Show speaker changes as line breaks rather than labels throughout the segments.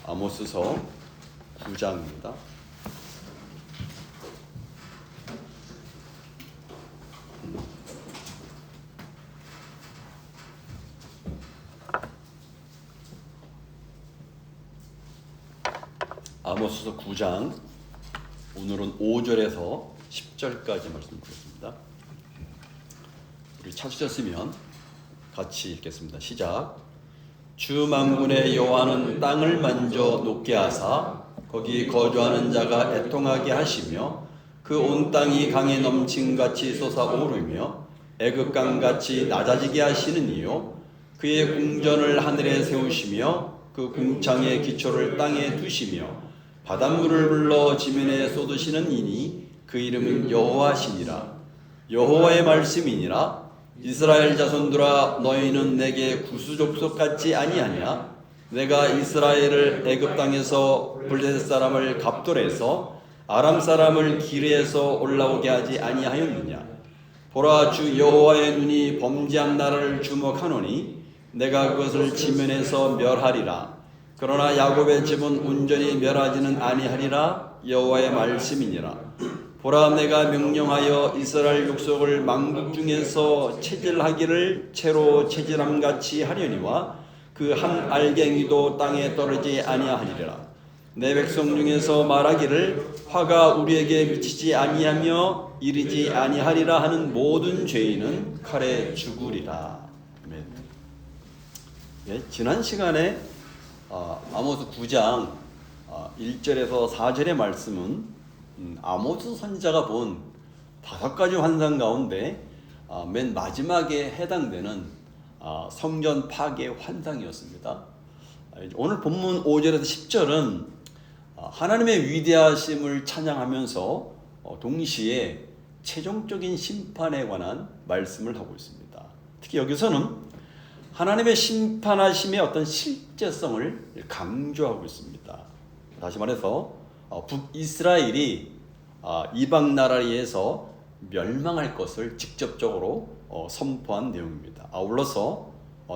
아모스서 9장입니다. 아모스서 9장, 오늘은 5절에서 10절까지 말씀 드리겠습니다. 우리 찾으셨으면 같이 읽겠습니다. 시작. 주 만군의 여호와는 땅을 만져 높게 하사 거기 거주하는 자가 애통하게 하시며 그 온 땅이 강에 넘침같이 솟아오르며 애굽강같이 낮아지게 하시는 이요 그의 궁전을 하늘에 세우시며 그 궁창의 기초를 땅에 두시며 바닷물을 불러 지면에 쏟으시는 이니 그 이름은 여호와시니라. 여호와의 말씀이니라. 이스라엘 자손들아, 너희는 내게 구수족속 같지 아니하냐? 내가 이스라엘을 애굽 땅에서 블레셋 사람을 갑돌에서 아람 사람을 기르에서 올라오게 하지 아니하였느냐? 보라, 주 여호와의 눈이 범죄한 나라를 주목하노니 내가 그것을 지면에서 멸하리라. 그러나 야곱의 집은 온전히 멸하지는 아니하리라. 여호와의 말씀이니라. 보라, 내가 명령하여 이스라엘 족속을 만국 중에서 체질하기를 채로 체질함같이 하려니와 그 한 알갱이도 땅에 떨어지지 아니하리라. 내 백성 중에서 말하기를 화가 우리에게 미치지 아니하며 이르지 아니하리라 하는 모든 죄인은 칼에 죽으리라. 아멘. 네, 지난 시간에 아모스 9장 1절에서 4절의 말씀은 아모스 선지자가 본 5가지 환상 가운데 맨 마지막에 해당되는 성전 파괴 환상이었습니다. 오늘 본문 5절에서 10절은 하나님의 위대하심을 찬양하면서 동시에 최종적인 심판에 관한 말씀을 하고 있습니다. 특히 여기서는 하나님의 심판하심의 어떤 실제성을 강조하고 있습니다. 다시 말해서 북이스라엘이 이방 나라에 의해서 멸망할 것을 직접적으로 선포한 내용입니다. 아울러서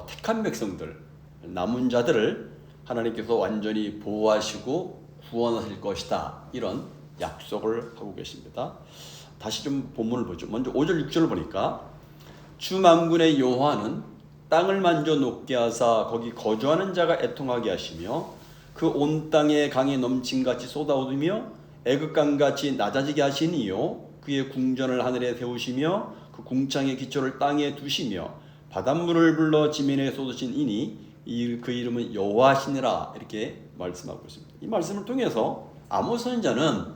택한 백성들, 남은 자들을 하나님께서 완전히 보호하시고 구원하실 것이다, 이런 약속을 하고 계십니다. 다시 좀 본문을 보죠. 먼저 5절 6절을 보니까 주 만군의 여호와는 땅을 만져 높게 하사 거기 거주하는 자가 애통하게 하시며 그 온 땅에 강이 넘침같이 쏟아오르며 애굽강같이 낮아지게 하시니요 그의 궁전을 하늘에 세우시며 그 궁창의 기초를 땅에 두시며 바닷물을 불러 지면에 쏟으신 이니 그 이름은 여호와시니라. 이렇게 말씀하고 있습니다. 이 말씀을 통해서 아모스 선지자는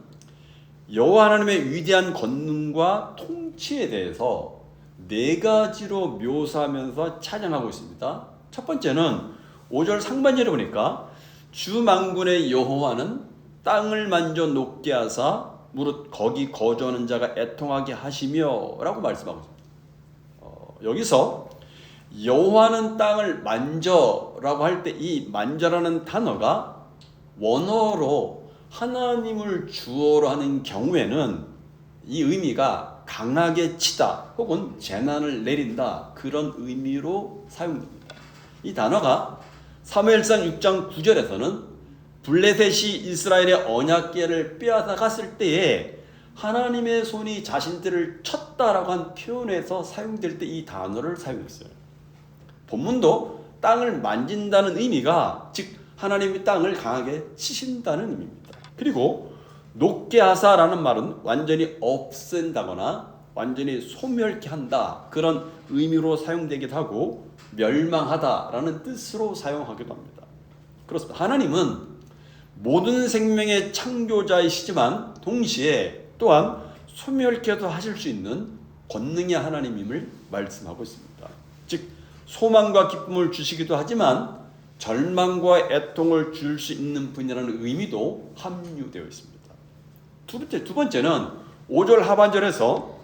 여호와 하나님의 위대한 권능과 통치에 대해서 4가지로 묘사하면서 찬양하고 있습니다. 첫 번째는 5절 상반절에 보니까 주 만군의 여호와는 땅을 만져 높게 하사 무릇 거기 거주하는 자가 애통하게 하시며 라고 말씀하고 있습니다. 여기서 여호와는 땅을 만져라고 할 때 이 만져라는 단어가 원어로 하나님을 주어로 하는 경우에는 이 의미가 강하게 치다 혹은 재난을 내린다, 그런 의미로 사용됩니다. 이 단어가 사무엘상 6장 9절에서는 블레셋이 이스라엘의 언약궤를 빼앗아 갔을 때에 하나님의 손이 자신들을 쳤다라고 한 표현에서 사용될 때 이 단어를 사용했어요. 본문도 땅을 만진다는 의미가 즉 하나님이 땅을 강하게 치신다는 의미입니다. 그리고 높게 하사라는 말은 완전히 없앤다거나 완전히 소멸케 한다, 그런 의미로 사용되기도 하고 멸망하다라는 뜻으로 사용하기도 합니다. 그렇습니다. 하나님은 모든 생명의 창조자이시지만 동시에 또한 소멸케도 하실 수 있는 권능의 하나님임을 말씀하고 있습니다. 즉 소망과 기쁨을 주시기도 하지만 절망과 애통을 줄 수 있는 분이라는 의미도 함유되어 있습니다. 두 번째는 5절 하반절에서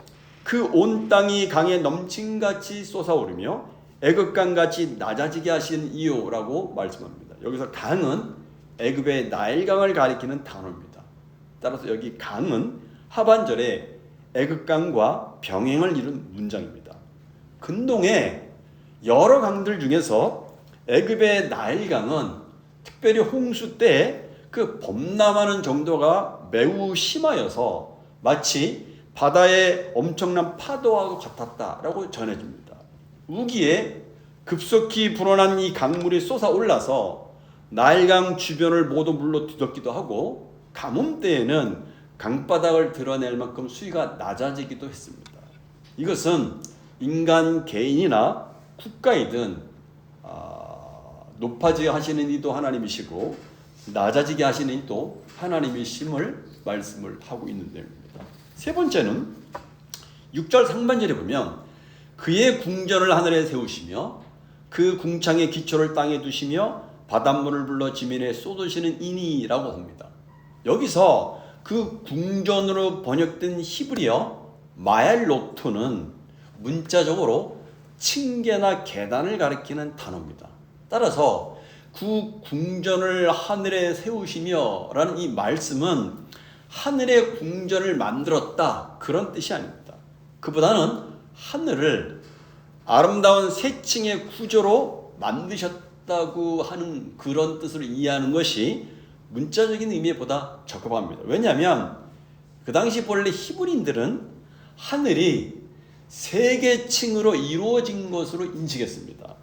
그 온 땅이 강에 넘침같이 솟아오르며 애굽강같이 낮아지게 하신 이유라고 말씀합니다. 여기서 강은 애굽의 나일강을 가리키는 단어입니다. 따라서 여기 강은 하반절에 애굽강과 병행을 이룬 문장입니다. 근동에 여러 강들 중에서 애굽의 나일강은 특별히 홍수 때 그 범람하는 정도가 매우 심하여서 마치 바다의 엄청난 파도와도 같았다라고 전해집니다. 우기에 급속히 불어난 이 강물이 솟아올라서 나일강 주변을 모두 물로 뒤덮기도 하고 가뭄 때에는 강바닥을 드러낼 만큼 수위가 낮아지기도 했습니다. 이것은 인간 개인이나 국가이든 높아지게 하시는 이도 하나님이시고 낮아지게 하시는 이도 하나님이심을 말씀을 하고 있는 내용입니다. 세 번째는 6절 상반절에 보면 그의 궁전을 하늘에 세우시며 그 궁창의 기초를 땅에 두시며 바닷물을 불러 지면에 쏟으시는 이니라고 합니다. 여기서 그 궁전으로 번역된 히브리어 마엘로토는 문자적으로 층계나 계단을 가리키는 단어입니다. 따라서 그 궁전을 하늘에 세우시며 라는 이 말씀은 하늘의 궁전을 만들었다 그런 뜻이 아닙니다. 그보다는 하늘을 아름다운 세 층의 구조로 만드셨다고 하는 그런 뜻으로 이해하는 것이 문자적인 의미보다 적합합니다. 왜냐하면 그 당시 본래 히브리인들은 하늘이 세 개 층으로 이루어진 것으로 인식했습니다.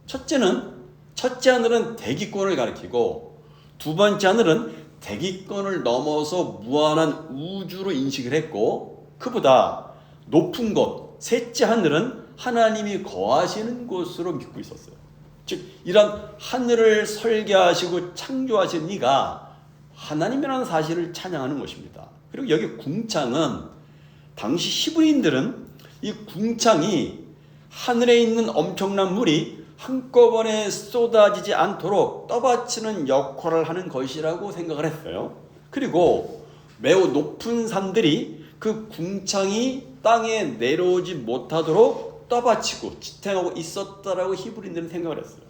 첫째 하늘은 대기권을 가리키고 두 번째 하늘은 대기권을 넘어서 무한한 우주로 인식을 했고 그보다 높은 곳 셋째 하늘은 하나님이 거하시는 곳으로 믿고 있었어요. 즉 이런 하늘을 설계하시고 창조하신 이가 하나님이라는 사실을 찬양하는 것입니다. 그리고 여기 궁창은 당시 히브리인들은 이 궁창이 하늘에 있는 엄청난 물이 한꺼번에 쏟아지지 않도록 떠받치는 역할을 하는 것이라고 생각을 했어요. 그리고 매우 높은 산들이 그 궁창이 땅에 내려오지 못하도록 떠받치고 지탱하고 있었다라고 히브리인들은 생각을 했어요.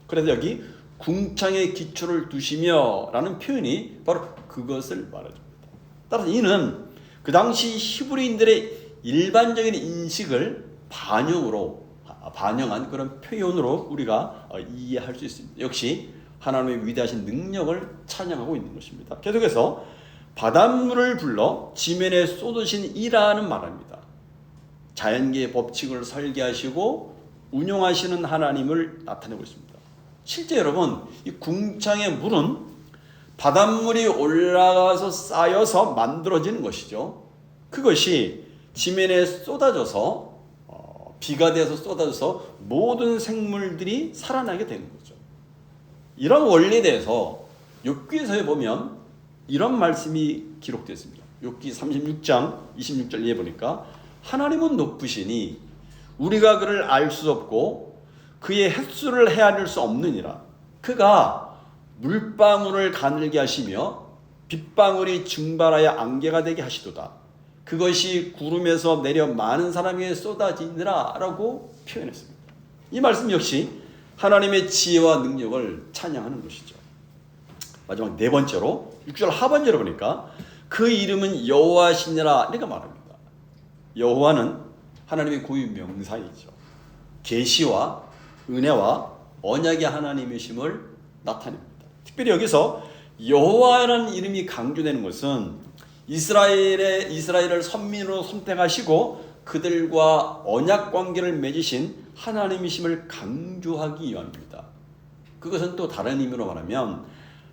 그래서 여기 궁창의 기초를 두시며 라는 표현이 바로 그것을 말해줍니다. 따라서 이는 그 당시 히브리인들의 일반적인 인식을 반영한 그런 표현으로 우리가 이해할 수 있습니다. 역시 하나님의 위대하신 능력을 찬양하고 있는 것입니다. 계속해서 바닷물을 불러 지면에 쏟으신 이라는 말입니다. 자연계의 법칙을 설계하시고 운용하시는 하나님을 나타내고 있습니다. 실제 여러분 이 궁창의 물은 바닷물이 올라가서 쌓여서 만들어지는 것이죠. 그것이 지면에 쏟아져서 비가 돼서 쏟아져서 모든 생물들이 살아나게 되는 거죠. 이런 원리에 대해서 욥기서에 보면 이런 말씀이 기록되어 있습니다. 욥기 36장 26절 이해 보니까 하나님은 높으시니 우리가 그를 알 수 없고 그의 횟수를 헤아릴 수 없느니라. 그가 물방울을 가늘게 하시며 빗방울이 증발하여 안개가 되게 하시도다. 그것이 구름에서 내려 많은 사람에게 쏟아지느라 라고 표현했습니다. 이 말씀 역시 하나님의 지혜와 능력을 찬양하는 것이죠. 마지막 네 번째로 6절 하반절을 보니까 그 이름은 여호와시니라 이렇게 말합니다. 여호와는 하나님의 고유 명사이죠. 계시와 은혜와 언약의 하나님이심을 나타냅니다. 특별히 여기서 여호와라는 이름이 강조되는 것은 이스라엘을 선민으로 선택하시고 그들과 언약 관계를 맺으신 하나님이심을 강조하기 위함입니다. 그것은 또 다른 의미로 말하면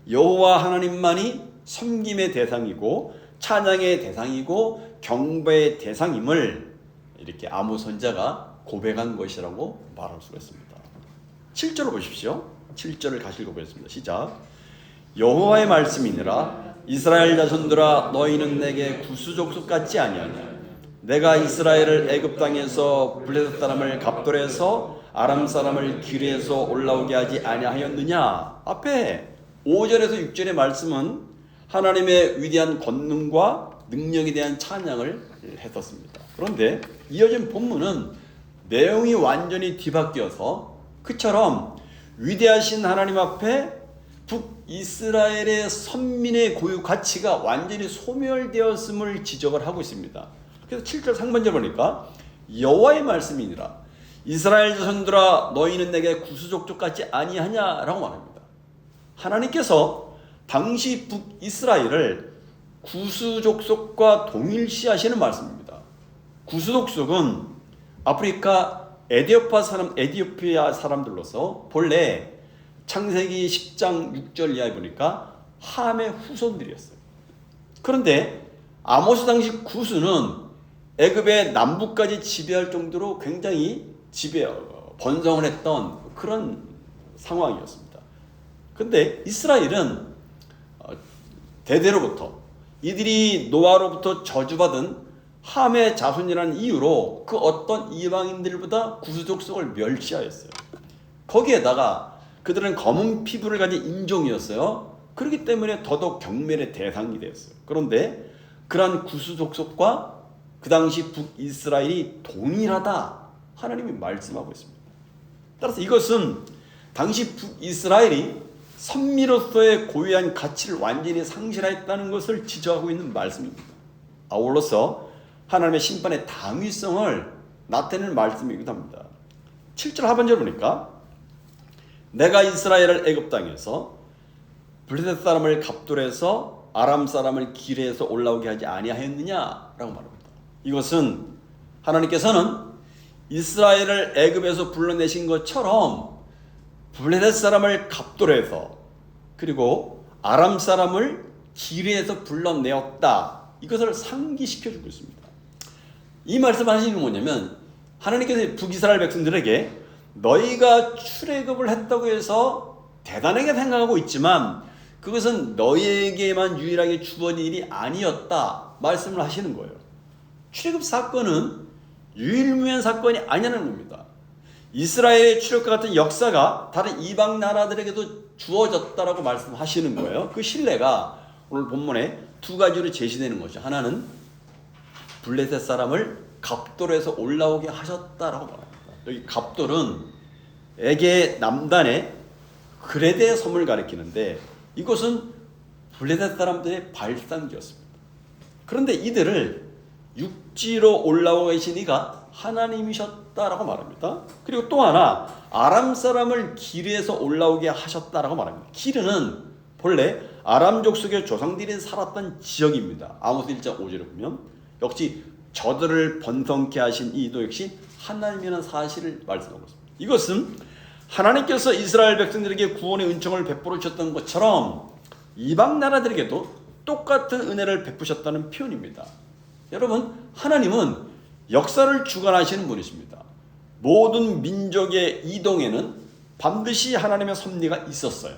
여호와 하나님만이 섬김의 대상이고 찬양의 대상이고 경배의 대상임을 이렇게 아모스 선지자가 고백한 것이라고 말할 수가 있습니다. 7절을 보십시오. 7절을 같이 읽어보겠습니다. 시작. 여호와의 말씀이니라 이스라엘 자손들아 너희는 내게 구수족속 같지 아니하냐. 내가 이스라엘을 애굽 땅에서 블레셋 사람을 갑돌에서 아람 사람을 기르에서 올라오게 하지 아니하였느냐. 앞에 5절에서 6절의 말씀은 하나님의 위대한 권능과 능력에 대한 찬양을 했었습니다. 그런데 이어진 본문은 내용이 완전히 뒤바뀌어서 그처럼 위대하신 하나님 앞에 북이스라엘의 선민의 고유 가치가 완전히 소멸되었음을 지적을 하고 있습니다. 그래서 7절 상반절 보니까 여호와의 말씀이니라 이스라엘 자손들아 너희는 내게 구수족족 같지 아니하냐라고 말합니다. 하나님께서 당시 북이스라엘을 구수족속과 동일시하시는 말씀입니다. 구수족속은 아프리카 에디오피아 사람들로서 본래 창세기 10장 6절 이하에 보니까 함의 후손들이었어요. 그런데 아모스 당시 구수는 애굽의 남부까지 지배할 정도로 굉장히 번성을 했던 그런 상황이었습니다. 그런데 이스라엘은 대대로부터 이들이 노아로부터 저주받은 함의 자손이라는 이유로 그 어떤 이방인들보다 구수족속을 멸시하였어요. 거기에다가 그들은 검은 피부를 가진 인종이었어요. 그렇기 때문에 더더욱 경멸의 대상이 되었어요. 그런데 그러한 구수족속과 그 당시 북이스라엘이 동일하다 하나님이 말씀하고 있습니다. 따라서 이것은 당시 북이스라엘이 선미로서의 고유한 가치를 완전히 상실했다는 것을 지적하고 있는 말씀입니다. 아울러서 하나님의 심판의 당위성을 나타내는 말씀이기도 합니다. 7절 하반절 보니까 내가 이스라엘을 애굽 땅에서 블레셋 사람을 갑돌에서 아람 사람을 기레에서 올라오게 하지 아니하였느냐라고 말합니다. 이것은 하나님께서는 이스라엘을 애굽에서 불러내신 것처럼 블레셋 사람을 갑돌에서 그리고 아람 사람을 기레에서 불러내었다. 이것을 상기시켜주고 있습니다. 이 말씀하시는 게 뭐냐면 하나님께서 북이스라엘 백성들에게 너희가 출애굽을 했다고 해서 대단하게 생각하고 있지만 그것은 너희에게만 유일하게 주어진 일이 아니었다 말씀을 하시는 거예요. 출애굽 사건은 유일무이한 사건이 아니라는 겁니다. 이스라엘의 출애굽과 같은 역사가 다른 이방 나라들에게도 주어졌다라고 말씀하시는 거예요. 그 신뢰가 오늘 본문에 두 가지로 제시되는 거죠. 하나는 블레셋 사람을 갑돌에서 올라오게 하셨다라고 말합니다. 여기 갑돌은 에게 남단의 그레데 섬을 가리키는데 이것은 블레셋 사람들의 발상지였습니다. 그런데 이들을 육지로 올라오고 계신 이가 하나님이셨다라고 말합니다. 그리고 또 하나 아람 사람을 기르에서 올라오게 하셨다라고 말합니다. 기르는 본래 아람 족속의 조상들이 살았던 지역입니다. 아모스 1장 5절에 보면 역시 저들을 번성케 하신 이도 역시 하나님이라는 사실을 말씀하고 있습니다. 이것은 하나님께서 이스라엘 백성들에게 구원의 은총을 베풀어 주셨던 것처럼 이방 나라들에게도 똑같은 은혜를 베푸셨다는 표현입니다. 여러분, 하나님은 역사를 주관하시는 분이십니다. 모든 민족의 이동에는 반드시 하나님의 섭리가 있었어요.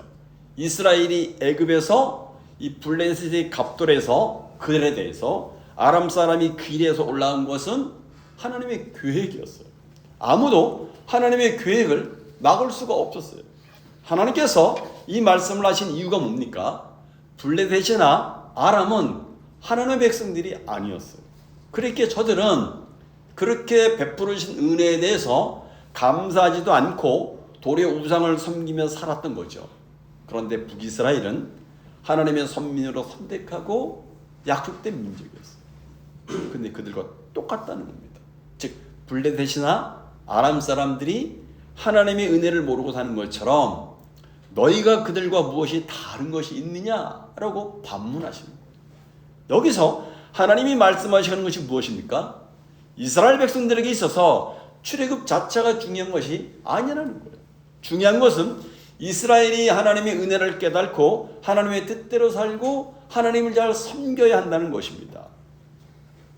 이스라엘이 애굽에서 이 블레셋의 갑돌에서 그들에 대해서 아람 사람이 기레에서 올라온 것은 하나님의 계획이었어요. 아무도 하나님의 계획을 막을 수가 없었어요. 하나님께서 이 말씀을 하신 이유가 뭡니까? 블레셋이나 아람은 하나님의 백성들이 아니었어요. 그렇게 저들은 그렇게 베풀어 주신 은혜에 대해서 감사하지도 않고 돌의 우상을 섬기며 살았던 거죠. 그런데 북이스라엘은 하나님의 선민으로 선택하고 약속된 민족이었어요. 근데 그들과 똑같다는 겁니다. 즉 블레셋이나 아람 사람들이 하나님의 은혜를 모르고 사는 것처럼 너희가 그들과 무엇이 다른 것이 있느냐라고 반문하시는 거예요. 여기서 하나님이 말씀하시는 것이 무엇입니까? 이스라엘 백성들에게 있어서 출애굽 자체가 중요한 것이 아니라는 거예요. 중요한 것은 이스라엘이 하나님의 은혜를 깨닫고 하나님의 뜻대로 살고 하나님을 잘 섬겨야 한다는 것입니다.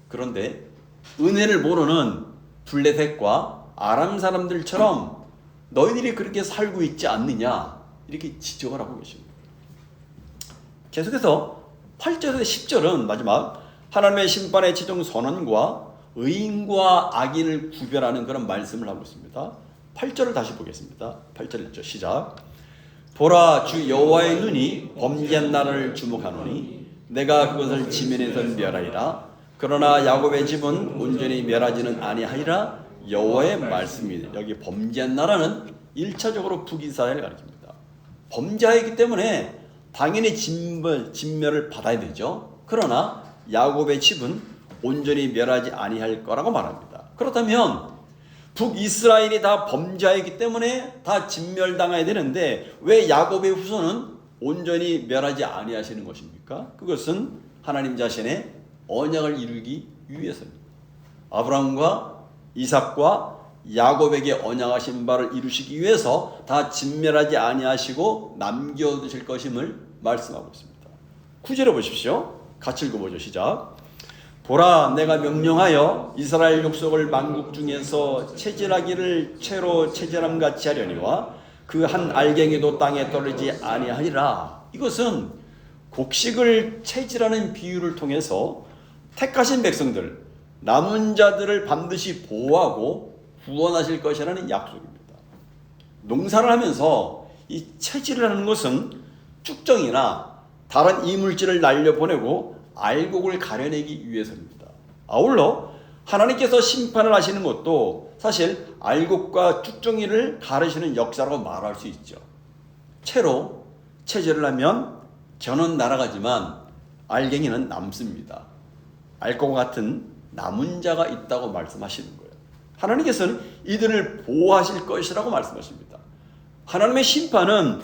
그런데 은혜를 모르는 블레셋과 아람 사람들처럼 너희들이 그렇게 살고 있지 않느냐 이렇게 지적을 하고 계십니다. 계속해서 8절에서 10절은 마지막 하나님의 심판의 최종 선언과 의인과 악인을 구별하는 그런 말씀을 하고 있습니다. 8절을 다시 보겠습니다. 8절 1절 시작. 보라, 주 여호와의 눈이 범죄한 나라를 주목하노니 내가 그것을 지면에서 멸하리라. 그러나 야곱의 집은 온전히 멸하지는 아니하리라. 여호와의 말씀이다. 여기 범죄한 나라는 1차적으로 북이스라엘을 가리킵니다. 범죄하였기 때문에 당연히 진멸을 받아야 되죠. 그러나 야곱의 집은 온전히 멸하지 아니할 거라고 말합니다. 그렇다면 북이스라엘이 다 범죄하였기 때문에 다 진멸당해야 되는데 왜 야곱의 후손은 온전히 멸하지 아니하시는 것입니까? 그것은 하나님 자신의 언약을 이루기 위해서입니다. 아브라함과 이삭과 야곱에게 언약하신 바를 이루시기 위해서 다 진멸하지 아니하시고 남겨두실 것임을 말씀하고 있습니다. 9절에 보십시오. 같이 읽어보죠. 시작. 보라, 내가 명령하여 이스라엘 족속을 만국 중에서 체질하기를 채로 체질함 같이 하려니와 그 한 알갱이도 땅에 떨어지지 아니하리라. 이것은 곡식을 체질하는 비유를 통해서 택하신 백성들, 남은 자들을 반드시 보호하고 구원하실 것이라는 약속입니다. 농사를 하면서 이 체질을 하는 것은 쭉정이나 다른 이물질을 날려보내고 알곡을 가려내기 위해서입니다. 아울러 하나님께서 심판을 하시는 것도 사실 알곡과 쭉정이를 가르시는 역사라고 말할 수 있죠. 채로 체질을 하면 겨는 날아가지만 알갱이는 남습니다. 알곡과 같은 남은 자가 있다고 말씀하시는 거예요. 하나님께서는 이들을 보호하실 것이라고 말씀하십니다. 하나님의 심판은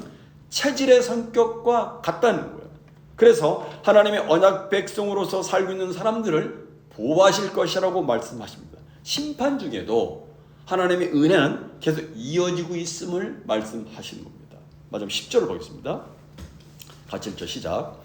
체질의 성격과 같다는 거예요. 그래서 하나님의 언약 백성으로서 살고 있는 사람들을 보호하실 것이라고 말씀하십니다. 심판 중에도 하나님의 은혜는 계속 이어지고 있음을 말씀하시는 겁니다. 마지막 10절을 보겠습니다. 같이 읽죠. 시작.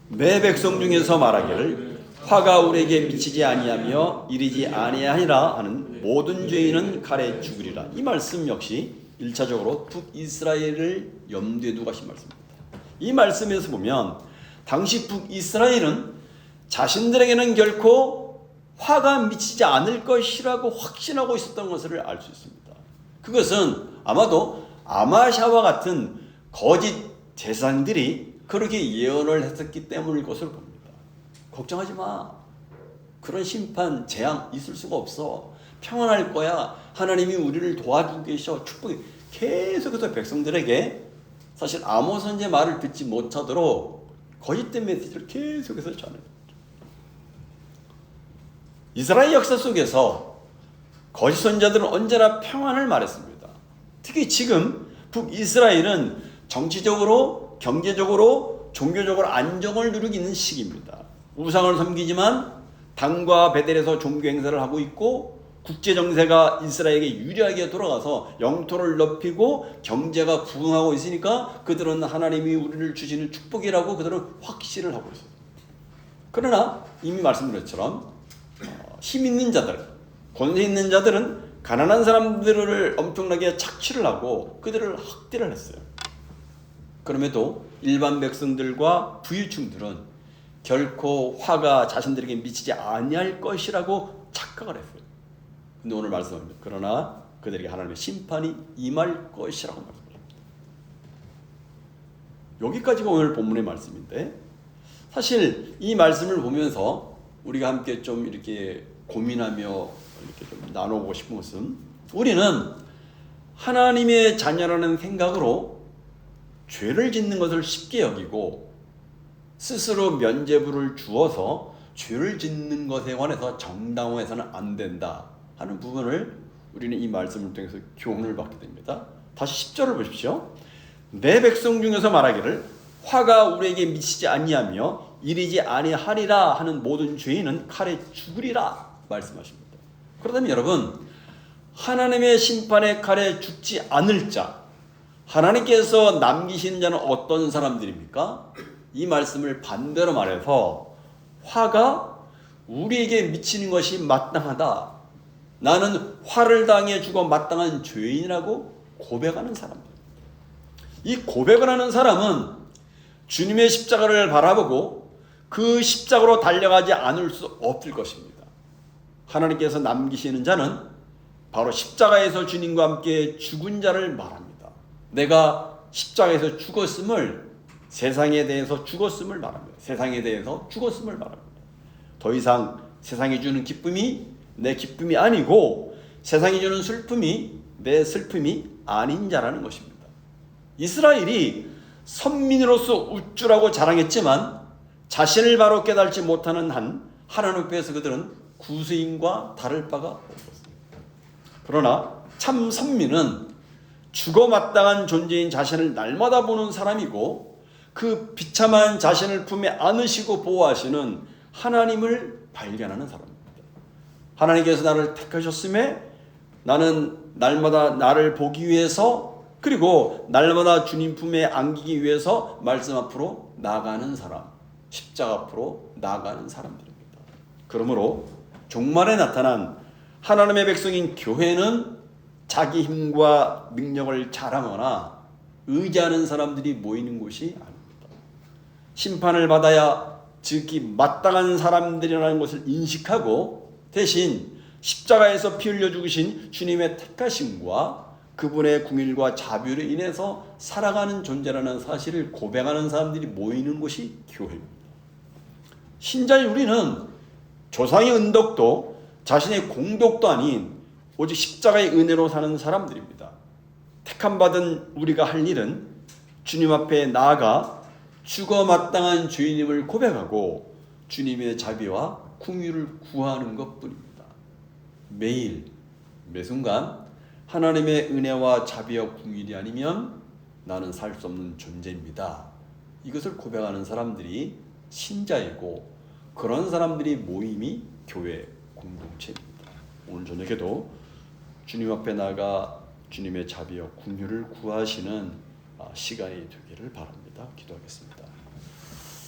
내 백성 중에서 말하기를 화가 우리에게 미치지 아니하며 이르지 아니하니라 하는 모든 죄인은 칼에 죽으리라. 이 말씀 역시 1차적으로 북이스라엘을 염두에 두고 하신 말씀입니다. 이 말씀에서 보면 당시 북이스라엘은 자신들에게는 결코 화가 미치지 않을 것이라고 확신하고 있었던 것을 알 수 있습니다. 그것은 아마도 아마샤와 같은 거짓 제사장들이 그렇게 예언을 했었기 때문일 것으로 봅니다. 걱정하지 마. 그런 심판, 재앙 있을 수가 없어. 평안할 거야. 하나님이 우리를 도와주고 계셔. 축복이 계속해서 백성들에게 사실 아모스 선지의 말을 듣지 못하도록 거짓된 메시지를 계속해서 전해요. 이스라엘 역사 속에서 거짓 선지자들은 언제나 평안을 말했습니다. 특히 지금 북이스라엘은 정치적으로, 경제적으로, 종교적으로 안정을 누리고 있는 시기입니다. 우상을 섬기지만 단과 베델에서 종교 행사를 하고 있고 국제 정세가 이스라엘에게 유리하게 돌아가서 영토를 넓히고 경제가 부흥하고 있으니까 그들은 하나님이 우리를 주시는 축복이라고 그들은 확신을 하고 있어요. 그러나 이미 말씀드린 것처럼 힘 있는 자들, 권세 있는 자들은 가난한 사람들을 엄청나게 착취를 하고 그들을 학대를 했어요. 그럼에도 일반 백성들과 부유층들은 결코 화가 자신들에게 미치지 아니할 것이라고 착각을 했어요. 근데 오늘 말씀합니다. 그러나 그들에게 하나님의 심판이 임할 것이라고 말씀합니다. 여기까지가 오늘 본문의 말씀인데 사실 이 말씀을 보면서 우리가 함께 좀 이렇게 고민하며 이렇게 좀 나누고 싶은 것은 우리는 하나님의 자녀라는 생각으로 죄를 짓는 것을 쉽게 여기고 스스로 면죄부를 주어서 죄를 짓는 것에 관해서 정당화해서는 안 된다 하는 부분을 우리는 이 말씀을 통해서 교훈을 받게 됩니다. 다시 10절을 보십시오. 내 백성 중에서 말하기를 화가 우리에게 미치지 아니하며 이르지 아니하리라 하는 모든 죄인은 칼에 죽으리라 말씀하십니다. 그렇다면 여러분, 하나님의 심판의 칼에 죽지 않을 자, 하나님께서 남기시는 자는 어떤 사람들입니까? 이 말씀을 반대로 말해서 화가 우리에게 미치는 것이 마땅하다. 나는 화를 당해 죽어 마땅한 죄인이라고 고백하는 사람들. 이 고백을 하는 사람은 주님의 십자가를 바라보고 그 십자가로 달려가지 않을 수 없을 것입니다. 하나님께서 남기시는 자는 바로 십자가에서 주님과 함께 죽은 자를 말합니다. 내가 십자가에서 죽었음을, 세상에 대해서 죽었음을 말합니다. 세상에 대해서 죽었음을 말합니다. 더 이상 세상이 주는 기쁨이 내 기쁨이 아니고 세상이 주는 슬픔이 내 슬픔이 아닌 자라는 것입니다. 이스라엘이 선민으로서 우쭐하고 자랑했지만 자신을 바로 깨달지 못하는 한 하나님 앞에서 그들은 구수인과 다를 바가 없었습니다. 그러나 참 선민은 죽어 마땅한 존재인 자신을 날마다 보는 사람이고 그 비참한 자신을 품에 안으시고 보호하시는 하나님을 발견하는 사람입니다. 하나님께서 나를 택하셨음에 나는 날마다 나를 보기 위해서, 그리고 날마다 주님 품에 안기기 위해서 말씀 앞으로 나아가는 사람, 십자가 앞으로 나아가는 사람들입니다. 그러므로 종말에 나타난 하나님의 백성인 교회는 자기 힘과 능력을 자랑하거나 의지하는 사람들이 모이는 곳이 아닙니다. 심판을 받아야 즉기 마땅한 사람들이라는 것을 인식하고 대신 십자가에서 피 흘려 죽으신 주님의 택하심과 그분의 궁일과 자비로 인해서 살아가는 존재라는 사실을 고백하는 사람들이 모이는 곳이 교회입니다. 신자인 우리는 조상의 은덕도 자신의 공덕도 아닌 오직 십자가의 은혜로 사는 사람들입니다. 택함받은 우리가 할 일은 주님 앞에 나아가 죽어 마땅한 죄인임을 고백하고 주님의 자비와 긍휼을 구하는 것뿐입니다. 매일 매순간 하나님의 은혜와 자비와 긍휼이 아니면 나는 살 수 없는 존재입니다. 이것을 고백하는 사람들이 신자이고 그런 사람들이 모임이 교회 공동체입니다. 오늘 저녁에도 주님 앞에 나가 주님의 자비와 긍휼을 구하시는 시간이 되기를 바랍니다. 기도하겠습니다.